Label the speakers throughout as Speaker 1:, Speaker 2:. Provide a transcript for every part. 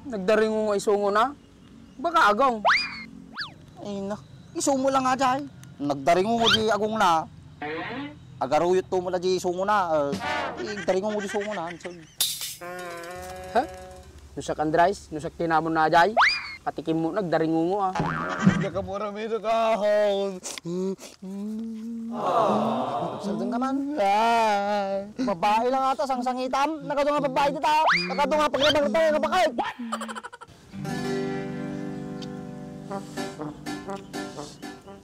Speaker 1: Nagdaring mo isungo na? Baka agong.
Speaker 2: Ay na, isumo lang nga dyan. Nagdaring mo di agong na. Agaruyot to mo na di isumo na. Daring mo di isumo na.
Speaker 1: Ha? Nusak Andres, nusak tinamon na jay. Patikim mo, nagdaring mo ah.
Speaker 2: Nakamura may nakahon. Sandun ka man. Babae lang ata, sang-sangitan. Nakado nga babae dito. Nakado nga paglabang tayo, napakay.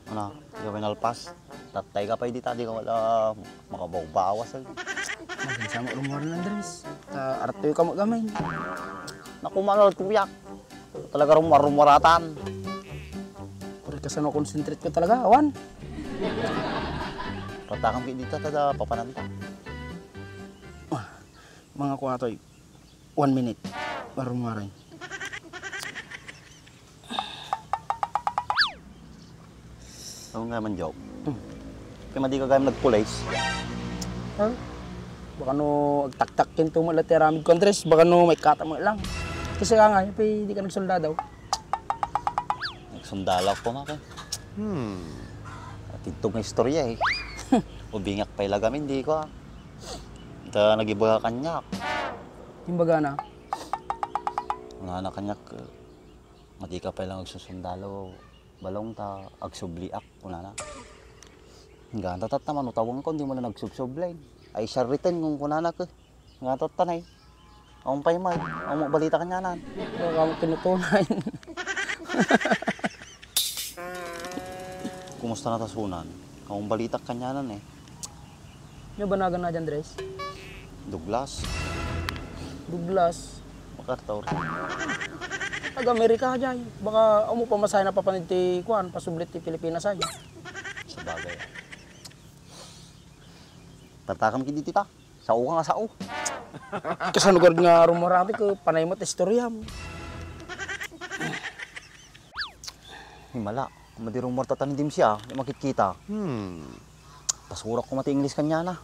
Speaker 2: Ano, di ka pinalpas? Tatay ka pa dito, di ka wala makabaw-bawas.
Speaker 1: Maging sama rumor na Andres. Artoy ka mo gamay.
Speaker 2: Naku, manod kuyak. Talaga rumar-rumaratan.
Speaker 1: Puri ka sa no-concentrate ko talaga, awan.
Speaker 2: Patakang ka dito, tada papananta.
Speaker 1: Mga kuwatoy, 1 minute. Marumaray.
Speaker 2: Ano nga man, Joe? Kaya madi ka gayam nag-police.
Speaker 1: Ha? Baka no, agtak-takin to malatiramid ko Andres. Baka no, may kata mo lang. Kasi ka nga, hindi ka nagsoldadaw.
Speaker 2: Nagsundalaw ko mga At ito nga istorya eh. Ubingak pa ilagamin, di ko Ita nagibaga kanyak.
Speaker 1: Yung baga na?
Speaker 2: Nga na kanyak, madi ka pa ilang agsusundalaw. Balong ta, agsubliak, kuna na. Nga tatat naman, utawang ko, hindi mo na nagsubsublain. Ay siya written kung kuna na ka. Nga tatanay. Ang paymay, ang balita kanyanan.
Speaker 1: Baka mo tinutunay.
Speaker 2: Kumusta na tasunan? Ang balita kanyanan eh.
Speaker 1: Yung banagan na dyan, Andres?
Speaker 2: Douglas.
Speaker 1: Douglas.
Speaker 2: Makartaw.
Speaker 1: Taga-Amerika dyan. Baka mo pamasahe na papanid ti Kuan, pasublit ti Pilipinas ay.
Speaker 2: Sa bagay. Tatakam ki dito ta. Sao ka nga sao.
Speaker 1: Kasanugad nga rumorami ko, panay mo istorya mo.
Speaker 2: Himala, kung madirong morta tanindim siya, di makikita. Pasurak ko mati English kanya na.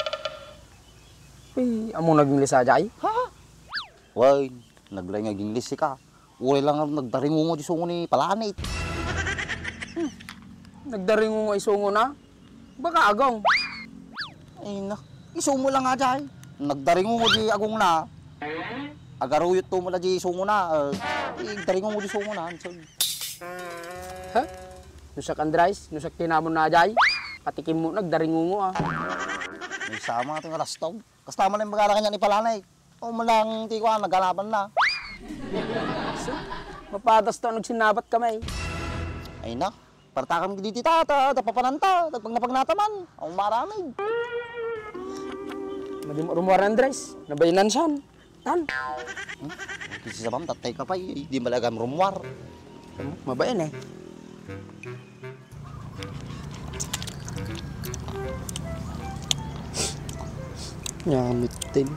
Speaker 1: Uy, amo nag-English aja ay?
Speaker 2: Ha? Why, naglay nga English ka. Uri lang nagdaringo mo di sungo ni Palanit.
Speaker 1: Nagdaring mo isungo na? Baka agong.
Speaker 2: Ay na, isumo lang nga dyan. Nagdaringo mo di agong na. Agaruyot to mo na di sungo na. Daringo mo di sungo na.
Speaker 1: Ha? Nusak Andres, nusak tinamon na jay. Patikim mo, nagdaring mo ah.
Speaker 2: May sama ating rastog. Kastama na yung magala kanya ni Palanay. O malang di ko nagalaban na.
Speaker 1: So, mapatas to nagsinabat kamay.
Speaker 2: Ay na, partakam dito tata, tapapananta, tagpagnapag-nataman. Ang maramig.
Speaker 1: Madi mo rumor Andres, nabayinan siyan. Tan.
Speaker 2: Kasi sa bam, tatay ka pa, di malagam rumwar.
Speaker 1: Mabayin eh. Nyamit din.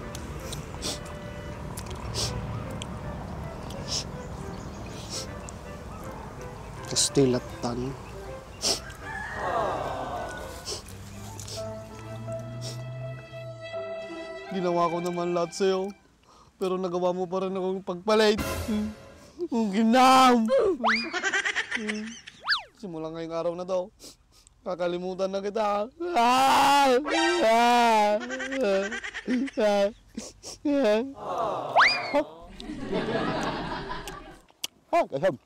Speaker 1: Kastilatan.
Speaker 3: Ginawa ko naman lahat sa'yo, pero nagawa mo pa rin akong pagpalit. Ang ginam! Simula ngayong araw na to, kakalimutan na kita.
Speaker 2: Oh, kaham.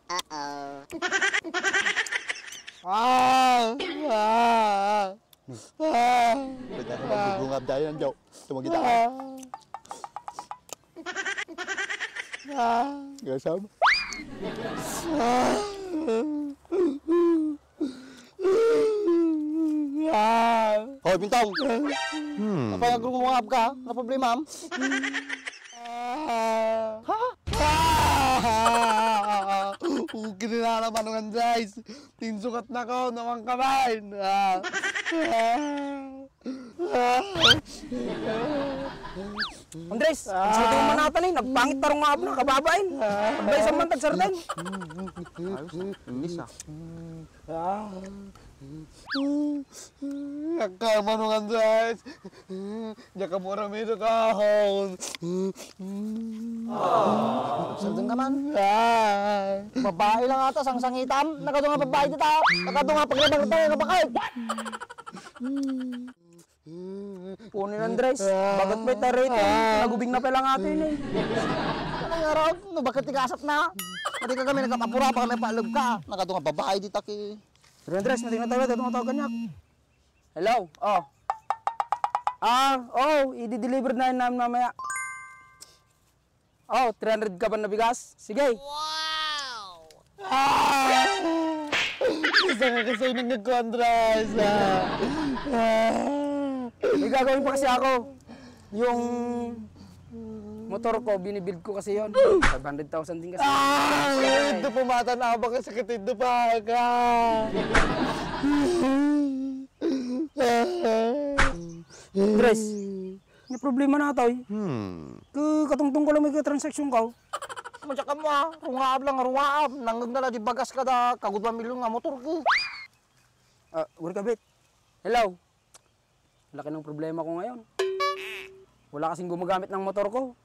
Speaker 2: Beda ka magbungab dahil ng joke. Tumag kita. Gasam. Hoy, Bintong. Apa yang gumungab ka? Ano problema?
Speaker 3: Kinilala pa naman, guys. Tinsukat na ko, nawang kamay.
Speaker 1: Andres, sabi mo manatan eh, nagpangit tarong nga na kababain. Pagbay sa man tagsartan.
Speaker 2: Ayos, inis ah.
Speaker 3: Kalma nung Andres. Diyan ka mura mito kahon.
Speaker 4: Sandun ka man. Babae lang ata, sang-sangitam. Nakado nga babae dito. Nakado nga paglabang tayo ng bakay.
Speaker 1: Punin Andres. Bagat may tarete. Nagubing na pala nga atin eh.
Speaker 4: Anong nga raw? No, bakit tigasat na? Pati ka kami nagkapapura pa kami paalog ka. Nakado nga babae dito ki.
Speaker 1: Pero Andres, natin na tayo. Tumatawag kanyak. Hello? Oh. I-deliver na yun namin mamaya. Oh, 300 ka ba na bigas? Sige.
Speaker 3: Isa nga kasi nang nagko-Andres.
Speaker 1: May gagawin pa kasi ako. Yung motor ko, binibuild ko kasi yon. 500,000 din kasi.
Speaker 3: Ito pumata na ba kasi sakit ito pa ka.
Speaker 1: Andres, may problema na ito eh. Katungtong ko lang may transaksyon ko.
Speaker 4: Masya ka mo ha. Rungaab lang, rungaab. Nanggag na di bagas ka da. Kagod 1 milyon nga motor ki.
Speaker 1: Guri kabit. Hello? Laki ng problema ko ngayon. Wala kasing gumagamit ng motor ko.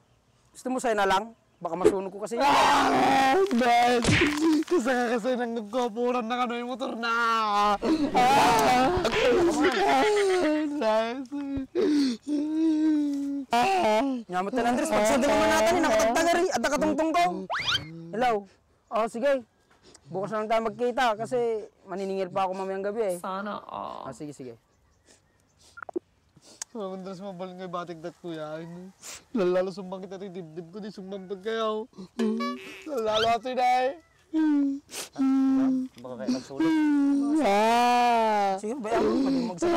Speaker 1: Gusto mo sa'yo na lang? Baka masunog ko kasi yun.
Speaker 3: Andres, kasi nang nagkapuran ng ano yung motor na. Andres.
Speaker 1: Nyamot na Andres, pagsado naman natin eh. Nakatagtagari at nakatungtong ko. Hello? Oh, sige. Bukas na lang tayo magkita kasi maniningil pa ako mamayang gabi eh.
Speaker 5: Sana all.
Speaker 1: Sige, sige.
Speaker 3: Andres, mabaling ngay batik dat kuya. Lalo sumbang kita rin dibdib ko di sumbang pag kayo. Lalo ato na
Speaker 2: Baka kayo nagsulit.
Speaker 1: Sige, bayan. Pwede magsabi.